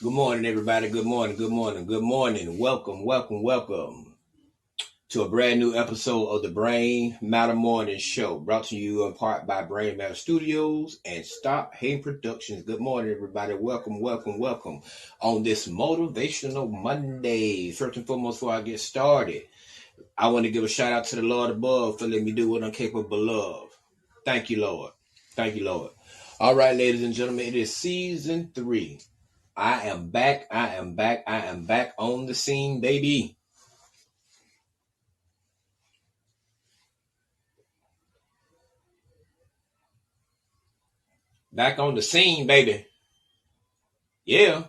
Good morning, everybody. Good morning. Good morning. Good morning. Welcome to a brand new episode of the Brain Matter Morning Show, brought to you in part by Brain Matter Studios and Stop Hating Productions. Good morning, everybody. Welcome on this motivational Monday. First and foremost, before I get started, I want to give a shout out to the Lord above for letting me do what I'm capable of. Thank you, Lord. Thank you, Lord. All right, ladies and gentlemen, it is season 3. I am back on the scene, baby. Back on the scene, baby. Yeah.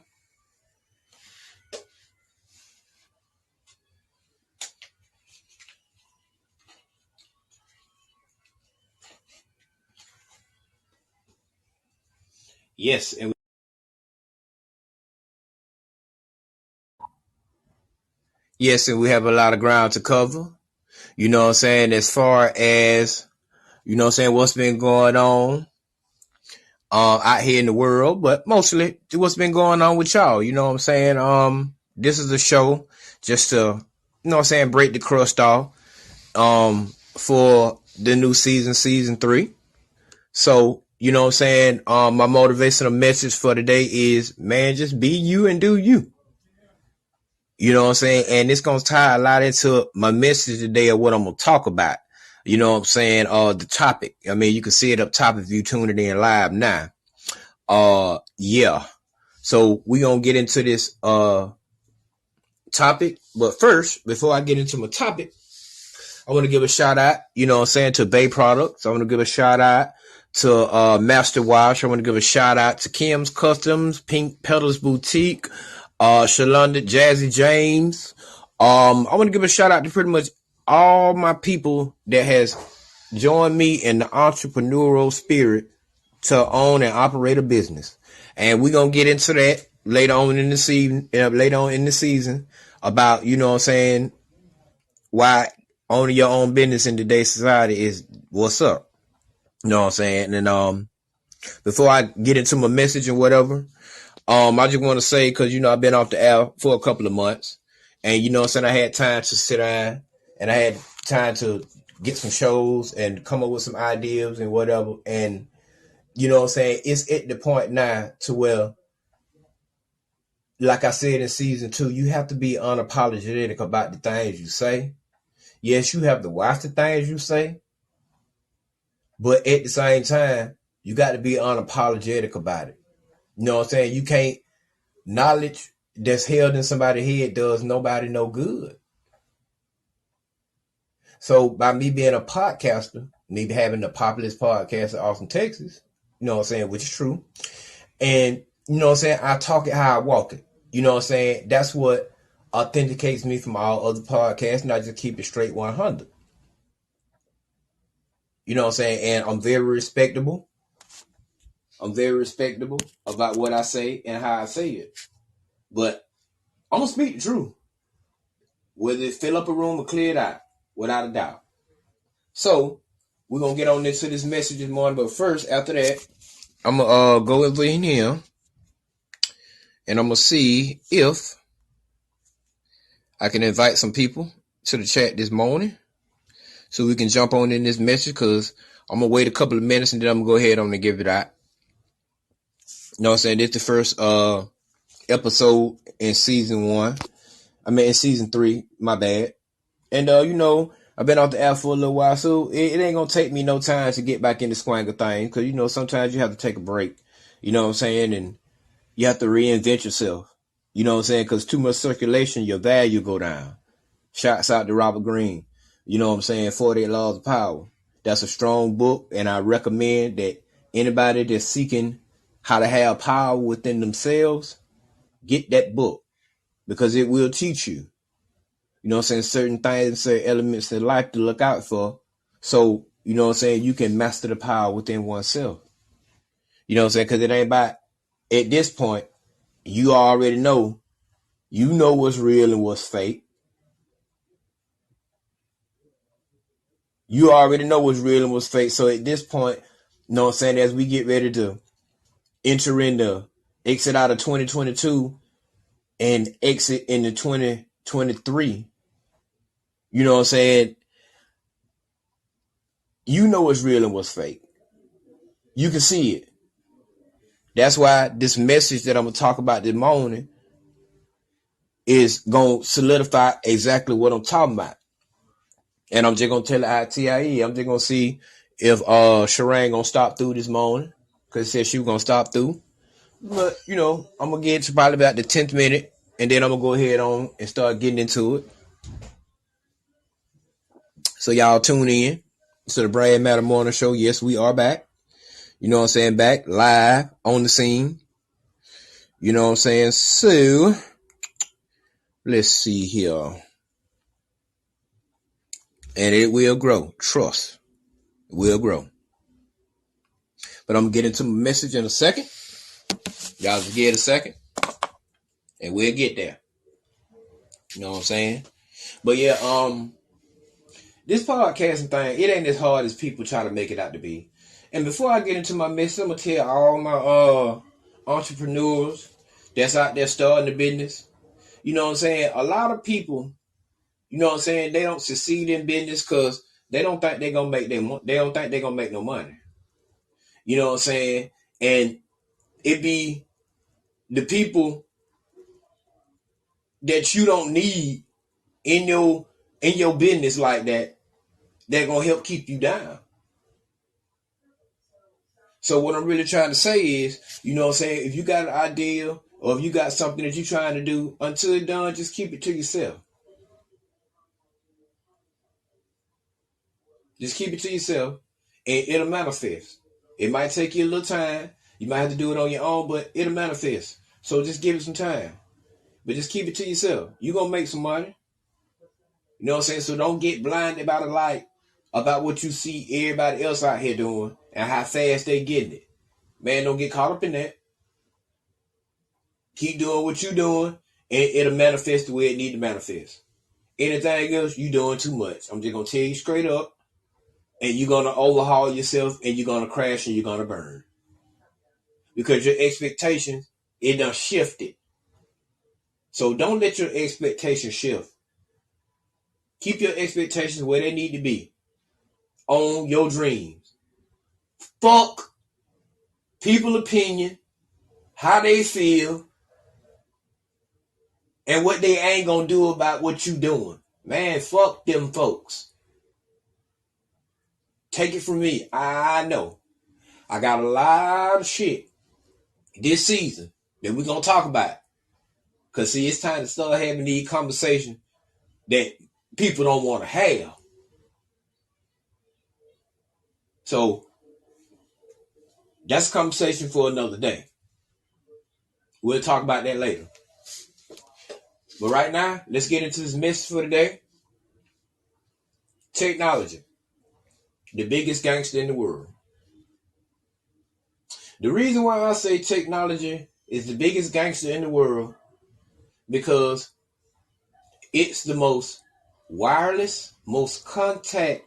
Yes, and we have a lot of ground to cover. You know what I'm saying? As far as, what's been going on out here in the world, but mostly what's been going on with y'all. You know what I'm saying? This is a show just to, break the crust off for the new season 3. So, my motivational message for today is, man, just be you and do you. You know what I'm saying? And it's going to tie a lot into my message today of what I'm going to talk about. You know what I'm saying? The topic. I mean, you can see it up top if you tune it in live now. Yeah. So we going to get into this, topic. But first, before I get into my topic, I want to give a shout out, to Bay Products. I want to give a shout out to Master Wash. I want to give a shout out to Kim's Customs, Pink Petals Boutique, Shalonda, Jazzy James. I want to give a shout out to pretty much all my people that has joined me in the entrepreneurial spirit to own and operate a business. And we're going to get into that later on in the season about, why owning your own business in today's society is what's up. You know what I'm saying? And before I get into my message and whatever, I just want to say, because I've been off the air for a couple of months, and I had time to sit down and I had time to get some shows and come up with some ideas and whatever. And it's at the point now to where, like I said in season 2, you have to be unapologetic about the things you say. Yes, you have to watch the things you say, but at the same time, you got to be unapologetic about it. You know what I'm saying? You can't, knowledge that's held in somebody's head does nobody no good. So by me being a podcaster, me having the populist podcast in Austin, Texas, which is true. And, I talk it how I walk it. That's what authenticates me from all other podcasts, and I just keep it straight 100. And I'm very respectable. I'm very respectable about what I say and how I say it. But I'm going to speak the truth. Whether it fill up a room or clear it out, without a doubt. So, we're going to get on into this message this morning. But first, after that, I'm going to go over in here. And I'm going to see if I can invite some people to the chat this morning, so we can jump on in this message, because I'm going to wait a couple of minutes and then I'm going to go ahead on and give it out. You know what I'm saying? This is the first episode in season 1. In season 3, my bad. And, I've been off the air for a little while, so it ain't going to take me no time to get back into swing of things, because, sometimes you have to take a break. You know what I'm saying? And you have to reinvent yourself. You know what I'm saying? Because too much circulation, your value go down. Shouts out to Robert Greene. You know what I'm saying? 48 Laws of Power. That's a strong book, and I recommend that anybody that's seeking how to have power within themselves, get that book, because it will teach you. You know what I'm saying? Certain things, certain elements in life to look out for. So, you can master the power within oneself. You know what I'm saying? Because it ain't about, at this point, you already know. You know what's real and what's fake. You already know what's real and what's fake. So at this point, you know what I'm saying, as we get ready to enter into exit out of 2022, and exit into 2023, you know what I'm saying? You know what's real and what's fake. You can see it. That's why this message that I'm going to talk about this morning is going to solidify exactly what I'm talking about. And I'm just going to tell it ITIE. I'm just going to see if Sharang going to stop through this morning, because it said she was going to stop through. But, you know, I'm going to get to probably about the 10th minute, and then I'm going to go ahead on and start getting into it. So y'all tune in to the Brad Matter Morning Show. Yes, we are back. You know what I'm saying? Back live on the scene. You know what I'm saying? So, let's see here. And it will grow. Trust. It will grow. But I'm going to get into my message in a second. Y'all just give it a second. And we'll get there. You know what I'm saying? But yeah, this podcasting thing, it ain't as hard as people try to make it out to be. And before I get into my message, I'm going to tell all my entrepreneurs that's out there starting a business. You know what I'm saying? A lot of people, you know what I'm saying, they don't succeed in business because they don't think they're gonna make they don't think they're gonna make no money. You know what I'm saying? And it be the people that you don't need in your business like that gonna help keep you down. So what I'm really trying to say is, you know what I'm saying, if you got an idea or if you got something that you're trying to do, until it's done, just keep it to yourself. Just keep it to yourself and it'll manifest. It might take you a little time. You might have to do it on your own, but it'll manifest. So just give it some time. But just keep it to yourself. You're going to make some money. You know what I'm saying? So don't get blinded by the light about what you see everybody else out here doing and how fast they getting it. Man, don't get caught up in that. Keep doing what you're doing and it'll manifest the way it need to manifest. Anything else, you doing too much. I'm just going to tell you straight up. And you're going to overhaul yourself and you're going to crash and you're going to burn. Because your expectations, it done shifted. So don't let your expectations shift. Keep your expectations where they need to be. On your dreams. Fuck people's opinion, how they feel, and what they ain't going to do about what you doing. Man, fuck them folks. Take it from me. I know. I got a lot of shit this season that we're going to talk about. Because, see, it's time to start having these conversations that people don't want to have. So, that's a conversation for another day. We'll talk about that later. But right now, let's get into this message for today. Technology. The biggest gangster in the world. The reason why I say technology is the biggest gangster in the world because it's the most wireless, most contact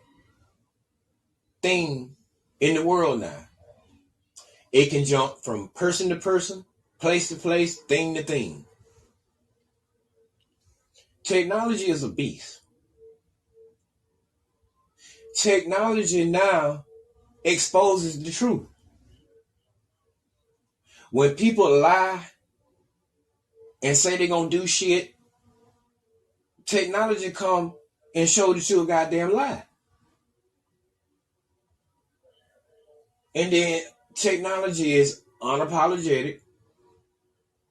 thing in the world now. It can jump from person to person, place to place, thing to thing. Technology is a beast. Technology now exposes the truth. When people lie and say they're going to do shit, technology come and show that you a goddamn lie. And then technology is unapologetic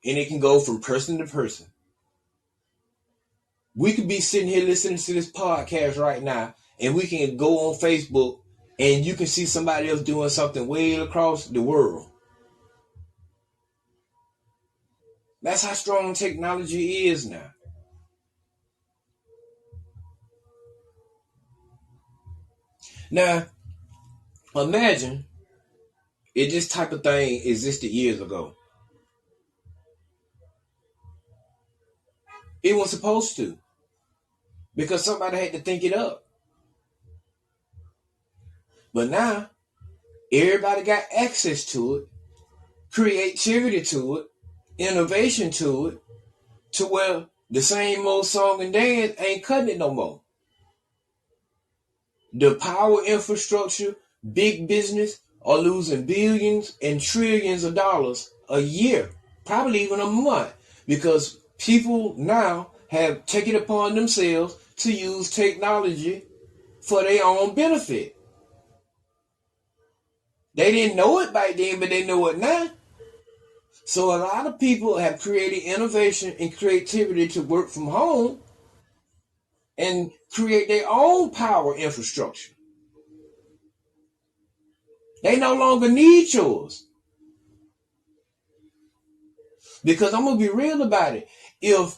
and it can go from person to person. We could be sitting here listening to this podcast right now and we can go on Facebook and you can see somebody else doing something way across the world. That's how strong technology is now. Now, imagine if this type of thing existed years ago. It was supposed to. Because somebody had to think it up. But now, everybody got access to it, creativity to it, innovation to it, to where the same old song and dance ain't cutting it no more. The power infrastructure, big business are losing billions and trillions of dollars a year, probably even a month, because people now have taken it upon themselves to use technology for their own benefit. They didn't know it back then, but they know it now. So a lot of people have created innovation and creativity to work from home and create their own power infrastructure. They no longer need yours. Because I'm going to be real about it. If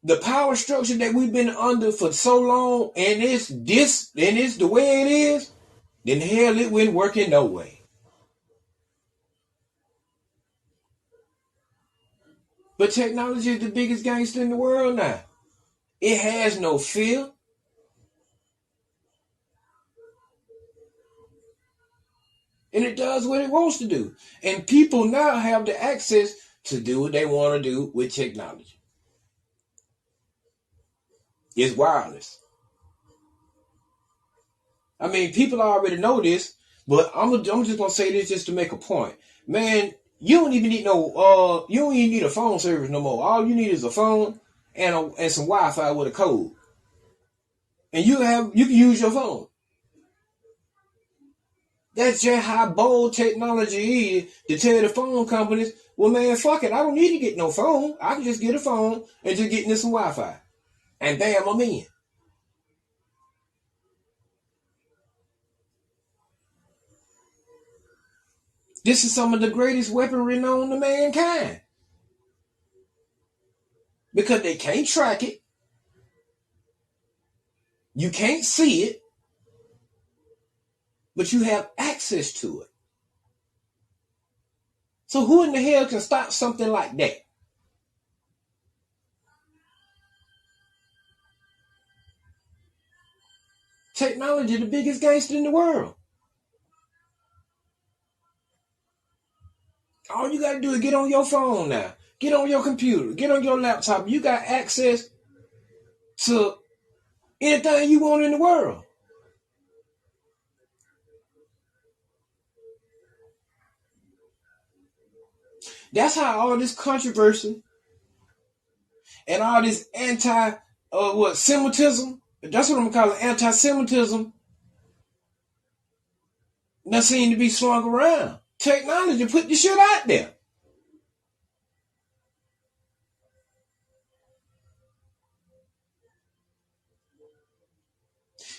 the power structure that we've been under for so long and it's the way it is, then hell, it wouldn't work in no way. But technology is the biggest gangster in the world now. It has no fear. And it does what it wants to do. And people now have the access to do what they want to do with technology. It's wireless. I mean, people already know this, but I'm just gonna say this just to make a point. Man, you don't even need you don't even need a phone service no more. All you need is a phone and some Wi-Fi with a code, and you can use your phone. That's just how bold technology is to tell the phone companies, well, man, fuck it, I don't need to get no phone. I can just get a phone and just get into some Wi-Fi, and bam, I'm in. This is some of the greatest weaponry known to mankind because they can't track it. You can't see it, but you have access to it. So who in the hell can stop something like that? Technology, the biggest gangster in the world. All you gotta do is get on your phone now. Get on your computer. Get on your laptop. You got access to anything you want in the world. That's how all this controversy and all this Semitism. That's what I'm calling anti-Semitism. That seem to be slung around. Technology put the shit out there.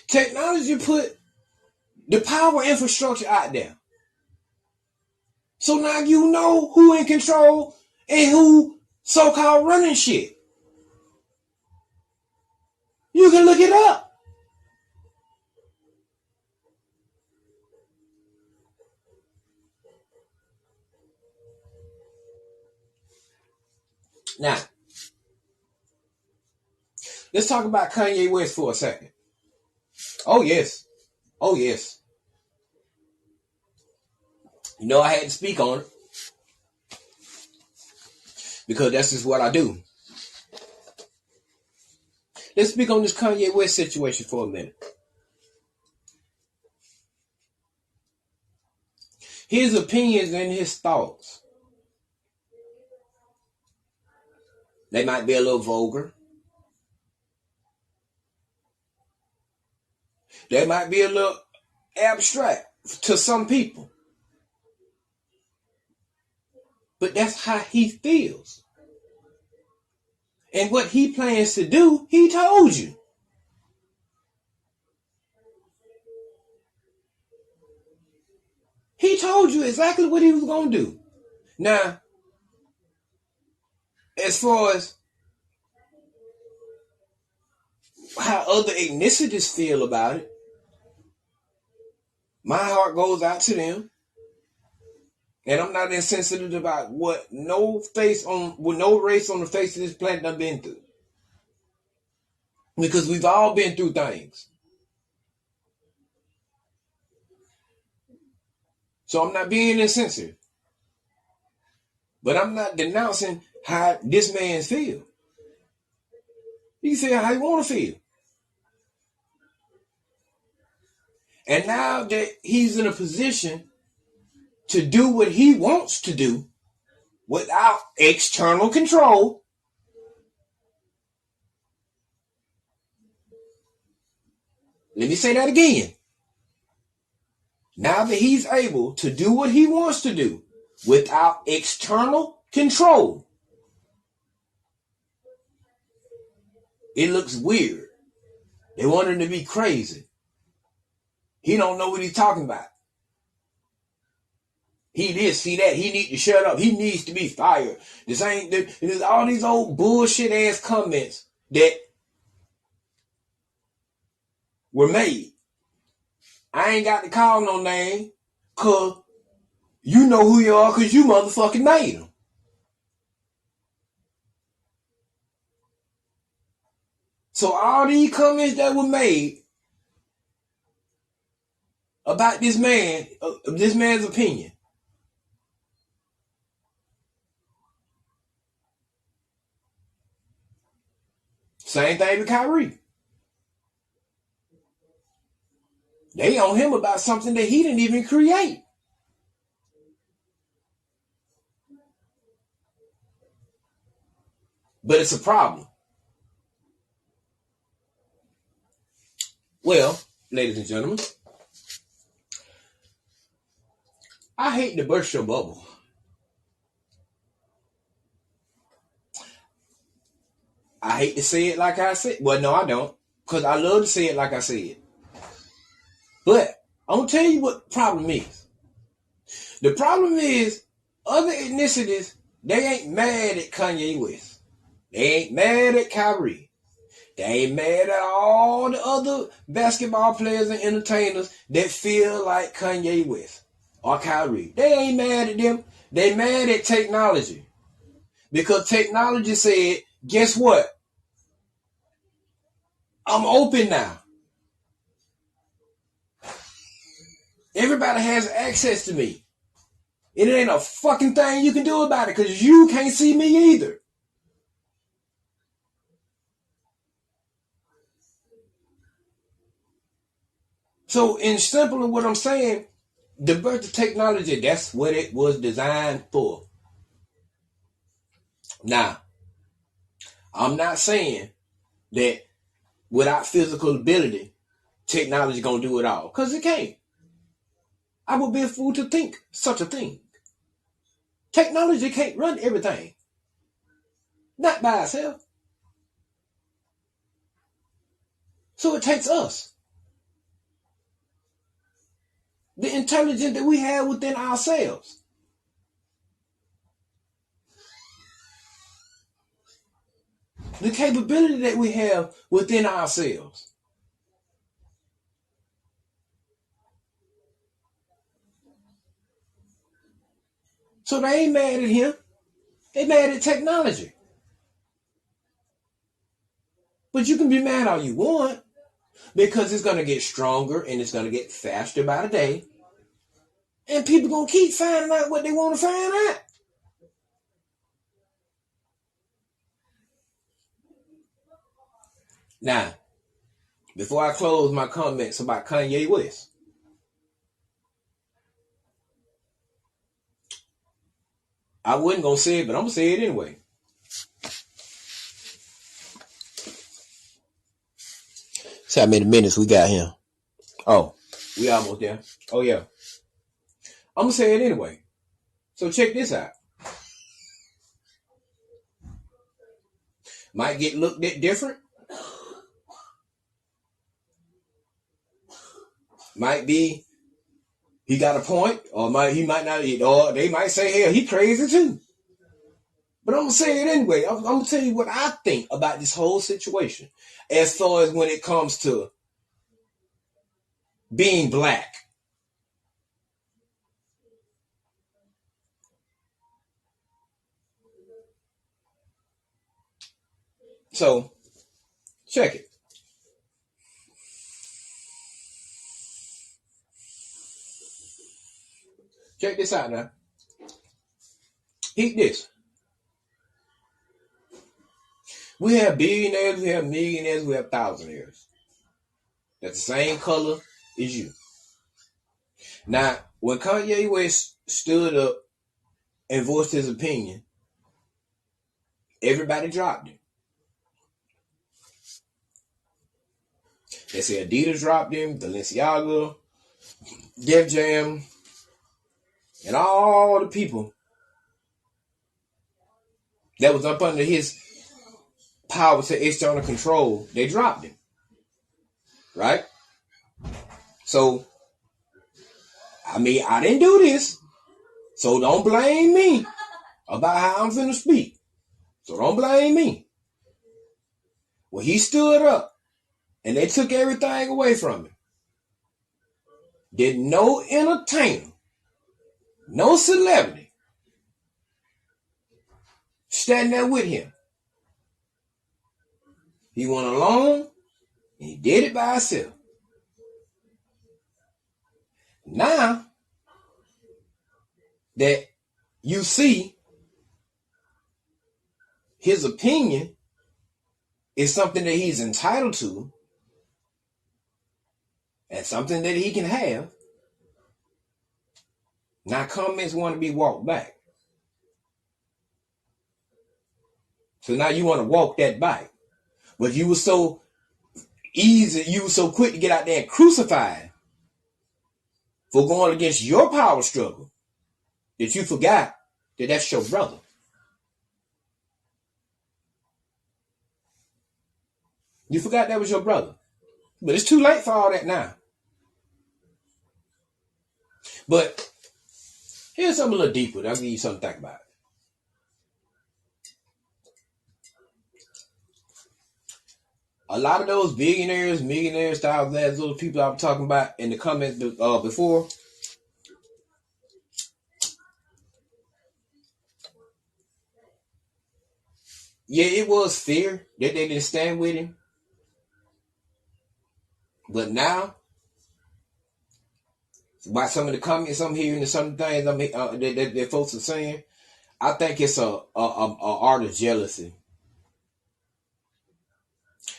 Technology put the power infrastructure out there. So now you know who in control and who so-called running shit. You can look it up. Now, let's talk about Kanye West for a second. Oh, yes. Oh, yes. You know, I had to speak on it because that's just what I do. Let's speak on this Kanye West situation for a minute. His opinions and his thoughts, they might be a little vulgar. They might be a little abstract to some people. But that's how he feels. And what he plans to do, he told you. He told you exactly what he was going to do. Now, as far as how other ethnicities feel about it, my heart goes out to them. And I'm not insensitive about what no race on the face of this planet I've been through. Because we've all been through things. So I'm not being insensitive. But I'm not denouncing how this man feels. He can feel how he want to feel. And now that he's in a position to do what he wants to do without external control, let me say that again. Now that he's able to do what he wants to do without external control, it looks weird. They want him to be crazy. He don't know what he's talking about. He this, he that. He need to shut up. He needs to be fired. There's all these old bullshit ass comments that were made. I ain't got to call no name, cause you know who you are, cause you motherfucking made them. So all these comments that were made about this man's opinion, same thing with Kyrie. They on him about something that he didn't even create. But it's a problem. Well, ladies and gentlemen, I hate to burst your bubble. I hate to say it like I said. Well, no, I don't. Because I love to say it like I said. But I'm going to tell you what the problem is. The problem is other ethnicities, they ain't mad at Kanye West. They ain't mad at Kyrie. They ain't mad at all the other basketball players and entertainers that feel like Kanye West or Kyrie. They ain't mad at them. They mad at technology. Because technology said, guess what? I'm open now. Everybody has access to me. It ain't a fucking thing you can do about it because you can't see me either. So in simple what I'm saying, the birth of technology, that's what it was designed for. Now, I'm not saying that without physical ability, technology gonna do it all. Because it can't. I would be a fool to think such a thing. Technology can't run everything. Not by itself. So it takes us. The intelligence that we have within ourselves. The capability that we have within ourselves. So they ain't mad at him. They mad at technology. But you can be mad all you want because it's going to get stronger and it's going to get faster by the day. And people going to keep finding out what they want to find out. Now, before I close my comments about Kanye West, I wasn't going to say it, but I'm going to say it anyway. See how many minutes we got here. Oh, we almost there. Oh, yeah. I'm going to say it anyway. So check this out. Might get looked at different. Might be he got a point, or he might not, or they might say, hell, he crazy too. But I'm going to say it anyway. I'm going to tell you what I think about this whole situation as far as when it comes to being black. So, check it. Check this out now. Eat this. We have billionaires, we have millionaires, we have thousandaires. That's the same color as you. Now, when Kanye West stood up and voiced his opinion, everybody dropped him. They said Adidas dropped him, Balenciaga, Def Jam, and all the people that was up under his power to external control, they dropped him. Right? So, I mean, I didn't do this. So don't blame me about how I'm finna speak. So don't blame me. When he stood up and they took everything away from him, did no entertainer, no celebrity stand there with him. He went alone and he did it by himself. Now that you see his opinion is something that he's entitled to and something that he can have, now comments want to be walked back. So now you want to walk that back. But you were so easy, you were so quick to get out there and crucify him for going against your power struggle that you forgot that that's your brother. You forgot that was your brother. But it's too late for all that now. But here's something a little deeper. I'll give you something to think about. A lot of those billionaires, millionaires, thousands, those people I was talking about in the comments before, yeah, it was fear that they didn't stand with him. But now, by some of the comments I'm hearing and some of the things that folks are saying, I think it's a art of jealousy.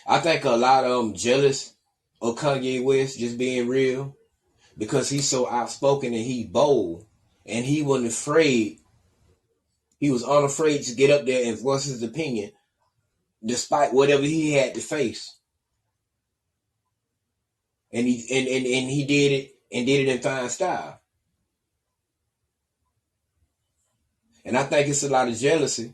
I think a lot of them jealous of Kanye West just being real because he's so outspoken and he bold and he wasn't afraid. He was unafraid to get up there and voice his opinion despite whatever he had to face. And he did it and did it in fine style. And I think it's a lot of jealousy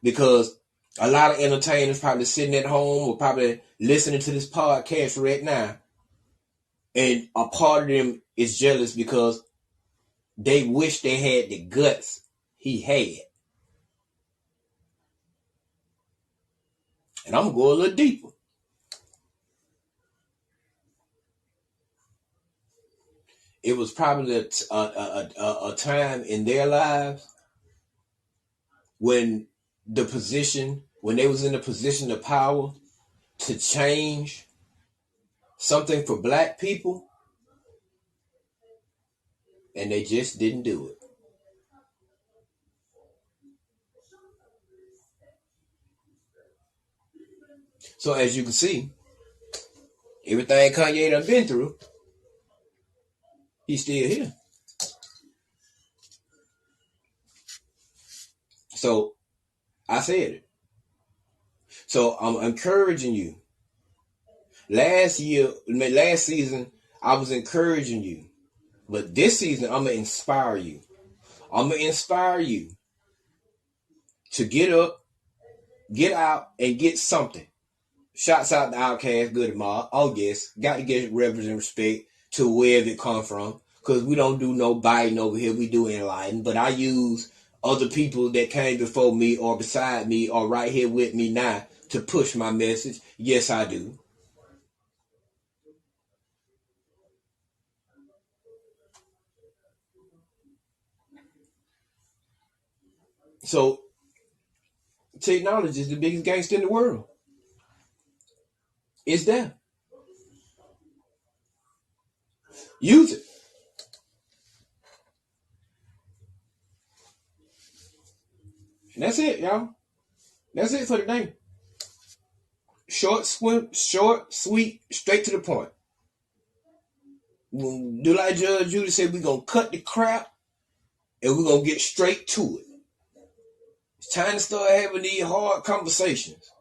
because a lot of entertainers probably sitting at home or probably listening to this podcast right now. And a part of them is jealous because they wish they had the guts he had. And I'm going to go a little deeper. It was probably a time in their lives when they was in a position of power to change something for black people, and they just didn't do it. So as you can see, everything Kanye done been through, he's still here. So I said it. So I'm encouraging you. Last season, I was encouraging you. But this season, I'm going to inspire you. I'm going to inspire you to get up, get out, and get something. Shouts out to Outkast, Good Ma. Oh, yes. Got to get reverence and respect to wherever it come from. Because we don't do no biting over here. We do enlighten. But I use other people that came before me or beside me or right here with me now to push my message. Yes, I do. So, technology is the biggest gangster in the world. It's there. Use it. And that's it, y'all. That's it for today. short, sweet, straight to the point. Do like Judge Judy said, we're going to cut the crap and we're going to get straight to it. It's time to start having these hard conversations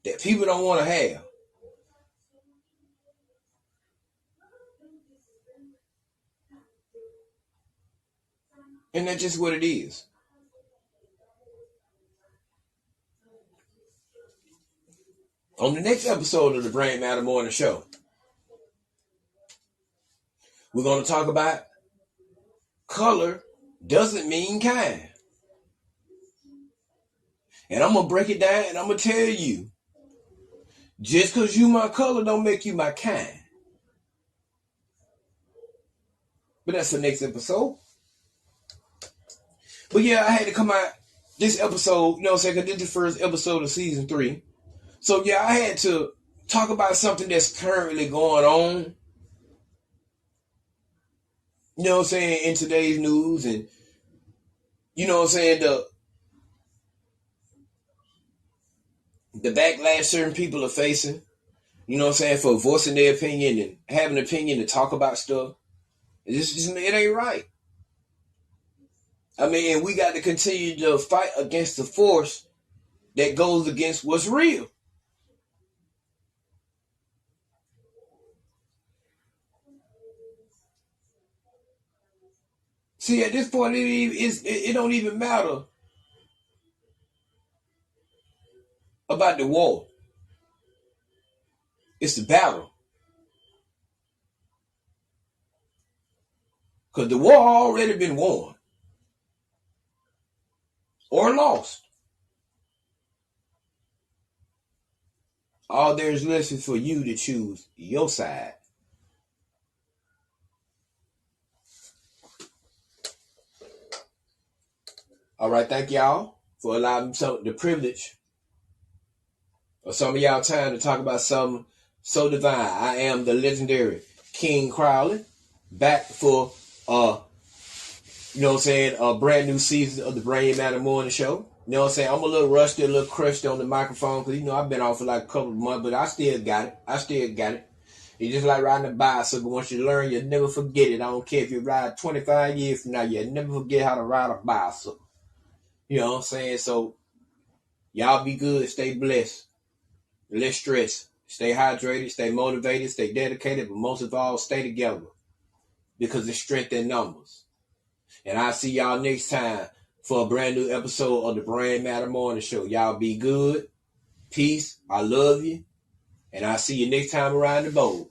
that people don't want to have. And that's just what it is. On the next episode of the Brain Matter Morning Show, we're going to talk about color doesn't mean kind. And I'm going to break it down and I'm going to tell you, just because you my color don't make you my kind. But that's the next episode. But yeah, I had to come out this episode, you know what I'm saying, because this is the first episode of season 3. So yeah, I had to talk about something that's currently going on, you know what I'm saying, in today's news. And you know what I'm saying, the backlash certain people are facing, you know what I'm saying, for voicing their opinion and having an opinion to talk about stuff. It ain't right. I mean, we got to continue to fight against the force that goes against what's real. See, at this point, it don't even matter about the war. It's the battle. Because the war already been won. Or lost. All there is left is for you to choose your side. All right, thank y'all for allowing me the privilege of some of y'all time to talk about something so divine. I am the legendary King Crowley, back for you know what I'm saying, a brand new season of the Brain Matter Morning Show. You know what I'm saying? I'm a little rusty, a little crushed on the microphone because, you know, I've been off for like a couple of months, but I still got it. It's just like riding a bicycle. Once you learn, you'll never forget it. I don't care if you ride 25 years from now, you'll never forget how to ride a bicycle. You know what I'm saying? So, y'all be good. Stay blessed. Less stress. Stay hydrated. Stay motivated. Stay dedicated. But most of all, stay together. Because it's strength in numbers. And I'll see y'all next time for a brand new episode of the Brain Matter Morning Show. Y'all be good. Peace. I love you. And I'll see you next time around the boat.